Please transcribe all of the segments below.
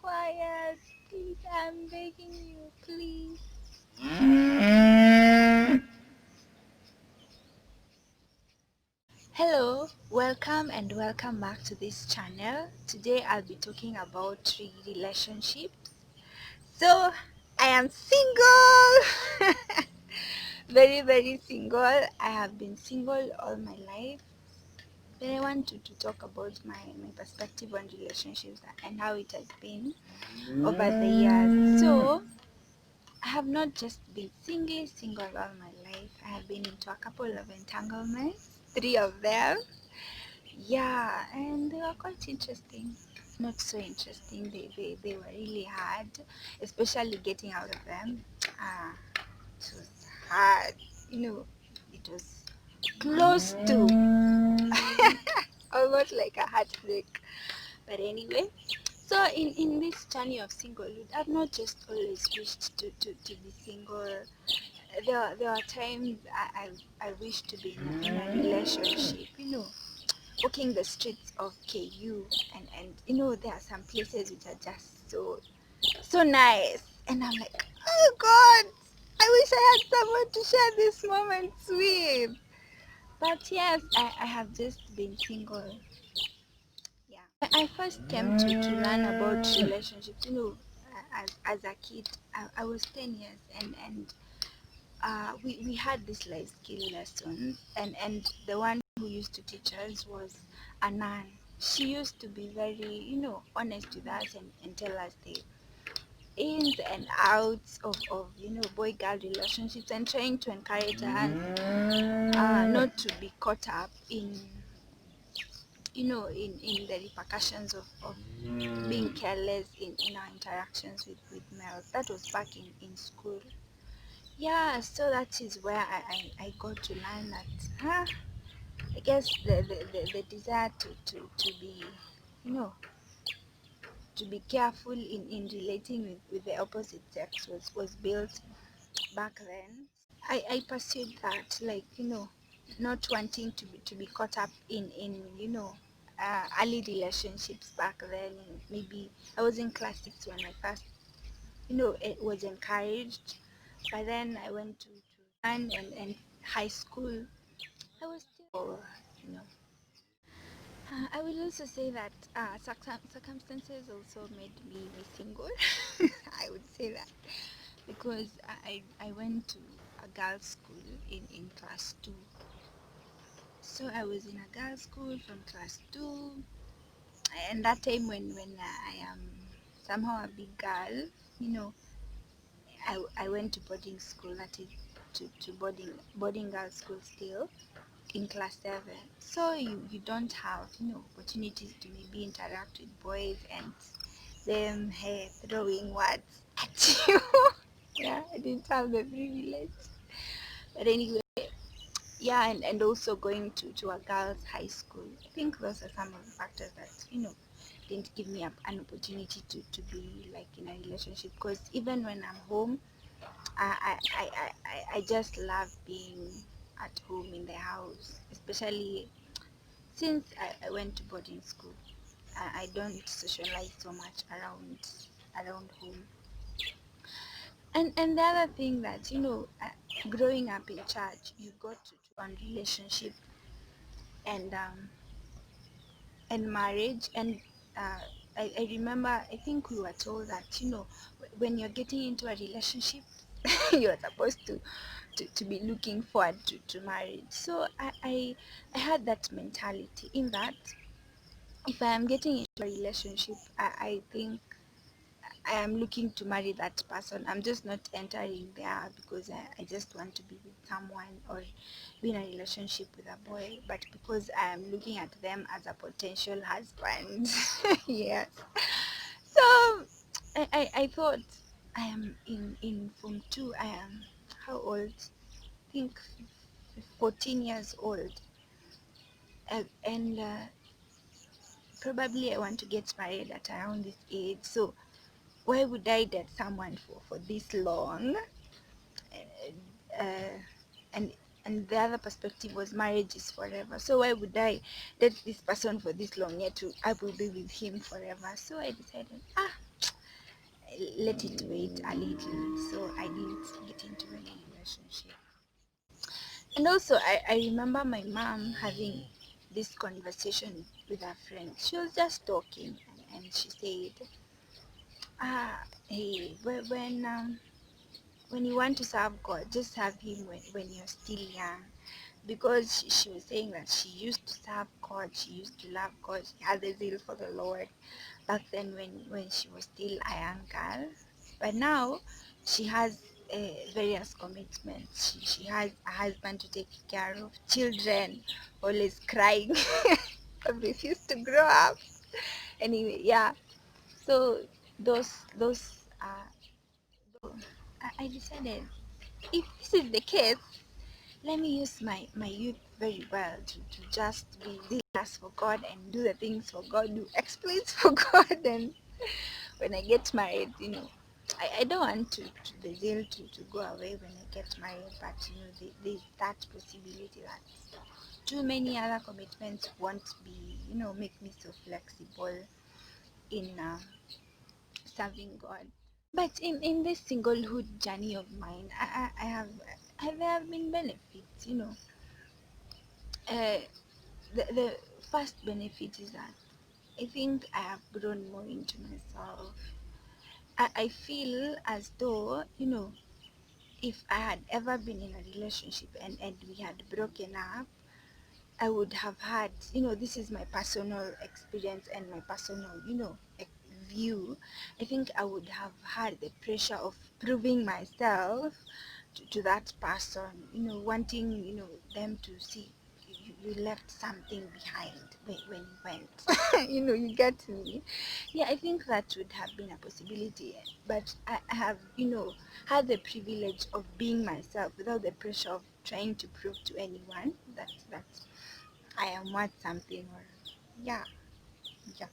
quiet. Please, I'm begging you, please. Hello, welcome and welcome back to this channel. Today I'll be talking about relationships. So, I am single. Very single. I have been single all my life. But I want to talk about my perspective on relationships and how it has been over the years. So, I have not just been single all my life. I have been into a couple of entanglements, 3 of them. Yeah, and they were quite interesting. Not so interesting. They were really hard, especially getting out of them. It was hard. It was close to almost like a heartbreak. But anyway, so in this journey of singlehood, I've not just always wished to be single. There are times I wish to be in a relationship, walking the streets of KU, and there are some places which are just so nice, and I'm like, oh God, I wish I had someone to share these moments with. But yes, I have just been single. Yeah. I first came to learn about relationships, as a kid. I was 10 years, and we had this life skill lessons, and the one who used to teach us was a nun. She used to be very, honest with us and tell us the ins and outs of boy-girl relationships, and trying to encourage us not to be caught up in the repercussions of being careless in our interactions with males. That was back in school. Yeah, so that is where I got to learn that, I guess the desire to be, you know, to be careful in relating with the opposite sex was built back then. I pursued that, like, not wanting to be caught up in early relationships back then. Maybe I was in class 6 when I first, it was encouraged. But then I went to and high school. I was still, you know. I will also say that circumstances also made me single. I would say that because I went to a girls' school in class 2. So I was in a girls' school from class 2, and that time when I am somehow a big girl, you know, I went to boarding school, that is to boarding girls' school still in class 7. So you don't have opportunities to maybe interact with boys and them throwing words at you. Yeah, I didn't have the privilege. But anyway, yeah, and also going to a girls' high school. I think those are some of the factors that didn't give me an opportunity to be like in a relationship. Because even when I'm home, I just love being at home in the house, especially since I went to boarding school. I don't socialize so much around home. And the other thing that growing up in church, you got to one relationship and marriage, and uh, I remember, I think we were told that when you're getting into a relationship, you're supposed to be looking forward to marriage. So I had that mentality, in that if I am getting into a relationship, I think I am looking to marry that person. I'm just not entering there because I just want to be with someone or be in a relationship with a boy, but because I am looking at them as a potential husband. Yes. So I thought, I am in Form 2. I am, how old? I think 14 years old. And probably I want to get married at around this age. So why would I date someone for this long? Uh, and and the other perspective was marriage is forever. So why would I date this person for this long, yet I will be with him forever? So I decided, let it wait a little. So I didn't get into any relationship. And also, I remember my mom having this conversation with a friend. She was just talking, and she said, hey, when you want to serve God, just serve Him when you're still young. Because she was saying that she used to serve God, she used to love God, she had a zeal for the Lord back then when she was still a young girl. But now she has various commitments. She has a husband to take care of, children always crying, refuse to grow up. Anyway, yeah. So those I decided, if this is the case, let me use my youth very well to just be zealous for God and do the things for God, do exploits for God. And when I get married, I don't want the zeal to go away when I get married, but there's that possibility that too many other commitments won't be, make me so flexible in serving God. But in this singlehood journey of mine, there have been benefits. Uh, the first benefit is that I think I have grown more into myself. I feel as though, if I had ever been in a relationship and we had broken up, I would have had, this is my personal experience and my personal, view. I think I would have had the pressure of proving myself to that person, wanting, them to see you left something behind when you went. You get me. Yeah, I think that would have been a possibility, but I have, had the privilege of being myself without the pressure of trying to prove to anyone that I am worth something. Or yeah, yeah.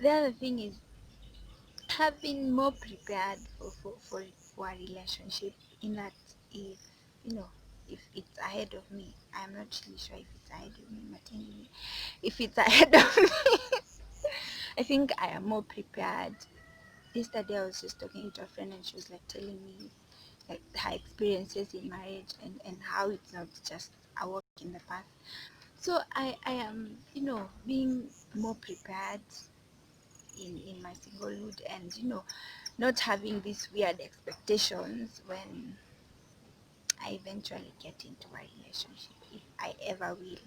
The other thing is, have been more prepared for a relationship, in that if you know if it's ahead of me, I'm not really sure if it's ahead of me, but anyway, if it's ahead of me, I think I am more prepared. Yesterday I was just talking to a friend, and she was like telling me like her experiences in marriage, and how it's not just a walk in the path. So I am, being more prepared in my singlehood, and not having these weird expectations when I eventually get into a relationship, if I ever will.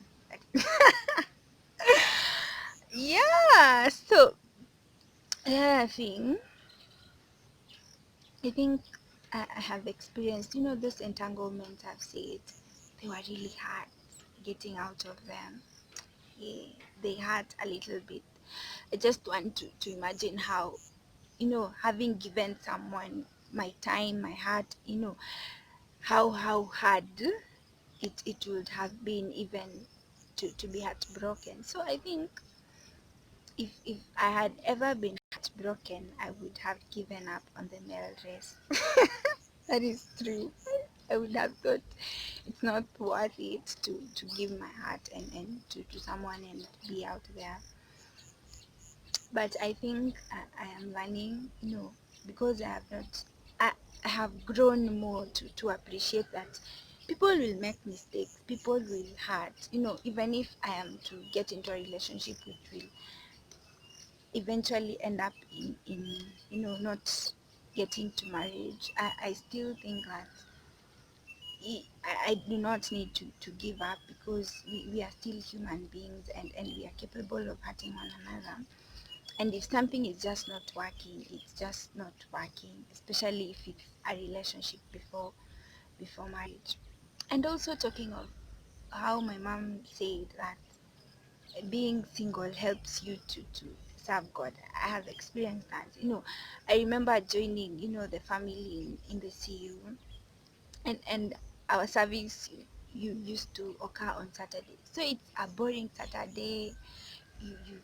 Yeah, so another thing, I think I have experienced, those entanglements I've said, they were really hard getting out of them. Yeah, they hurt a little bit. I just want to imagine how, having given someone my time, my heart, how hard it would have been, even to be heartbroken. So I think if I had ever been heartbroken, I would have given up on the male race. That is true. I would have thought it's not worth it to give my heart and to someone and be out there. But I think I am learning, because I have not, I have grown more to appreciate that people will make mistakes, people will hurt, even if I am to get into a relationship which will eventually end up in not getting to marriage. I still think that I do not need to give up, because we are still human beings, and we are capable of hurting one another. And if something is just not working, it's just not working, especially if it's a relationship before marriage. And also, talking of how my mom said that being single helps you to serve God. I have experienced that. I remember joining, the family in the CU, and our service you used to occur on Saturday. So it's a boring Saturday.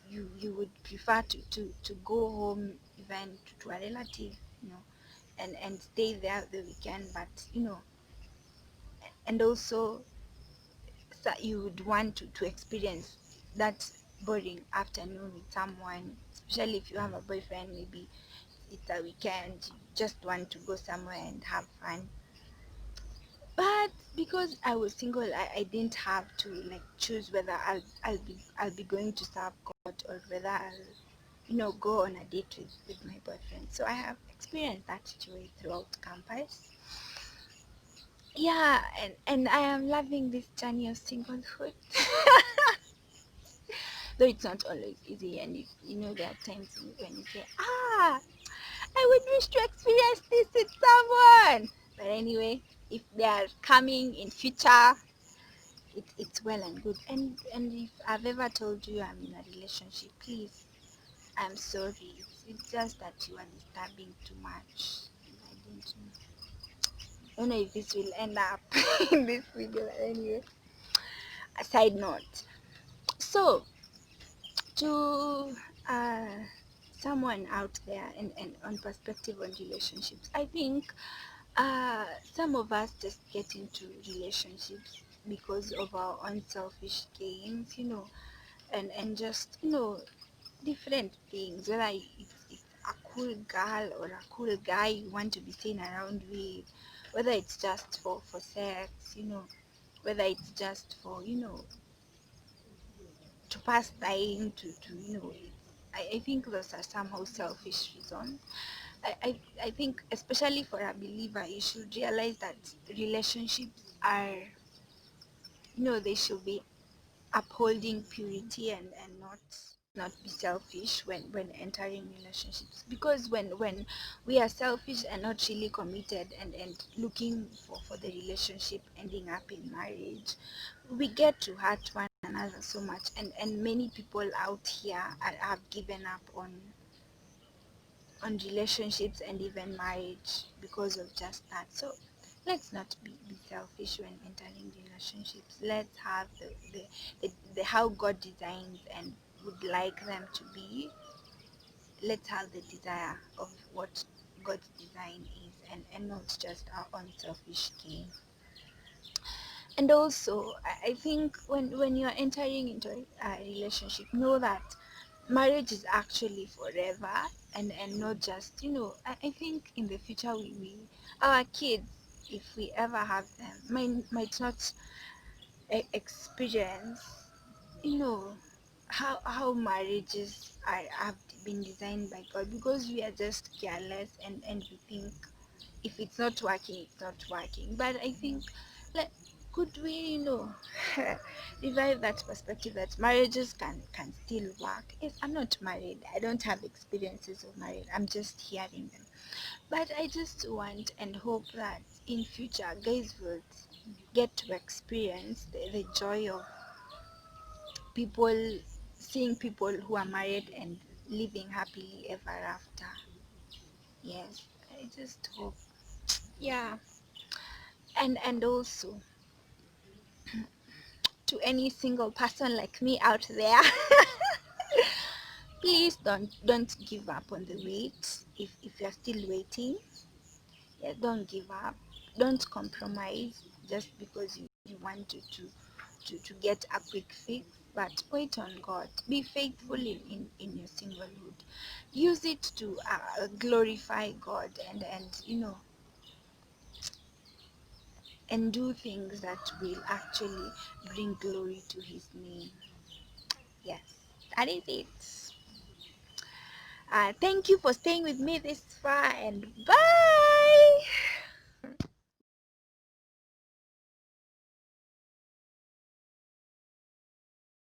You would prefer to go home, even to a relative, and stay there the weekend. But and also, so you would want to experience that boring afternoon with someone, especially if you have a boyfriend, maybe it's a weekend, you just want to go somewhere and have fun. But because I was single, I didn't have to like choose whether I'll be going to serve God, or whether I'll go on a date with my boyfriend. So I have experienced that joy throughout campus. Yeah, and I am loving this journey of singlehood. Though it's not always easy, and there are times when you say, I would wish to experience this with someone. But anyway, if they are coming in future, it's well and good. And if I've ever told you I'm in a relationship, please, I'm sorry. It's just that you are disturbing too much. I don't know if this will end up in this video. Anyway, a side note. So, to someone out there, and on perspective on relationships, I think some of us just get into relationships because of our unselfish gains, and just different things, whether it's a cool girl or a cool guy you want to be seen around with, whether it's just for sex, whether it's just for to pass time, to I think those are somehow selfish reasons. I think, especially for a believer, you should realize that relationships are, they should be upholding purity, and not be selfish when entering relationships, because when we are selfish and not really committed, and looking for the relationship ending up in marriage, we get to hurt one another so much, and many people out here have given up on relationships and even marriage because of just that. So let's not be selfish when entering relationships. Let's have the how God designs and would like them to be. Let's have the desire of what God's design is, and not just our own selfish gain. And also, I think when you're entering into a relationship, know that marriage is actually forever, and not just, I think in the future, we our kids, if we ever have them, might not experience, you know how marriages have been designed by God, because we are just careless, and we think if it's not working, it's not working. But I think, like, could we, revive that perspective that marriages can still work? Yes, I'm not married. I don't have experiences of marriage. I'm just hearing them. But I just want and hope that in future, guys will get to experience the joy of people, seeing people who are married and living happily ever after. Yes, I just hope. Yeah. And also, to any single person like me out there, please don't give up on the wait. If you're still waiting, yeah, don't give up. Don't compromise just because you want to get a quick fix. But wait on God. Be faithful in your singlehood. Use it to glorify God, and do things that will actually bring glory to his name. Yes, that is it. Thank you for staying with me this far, and bye.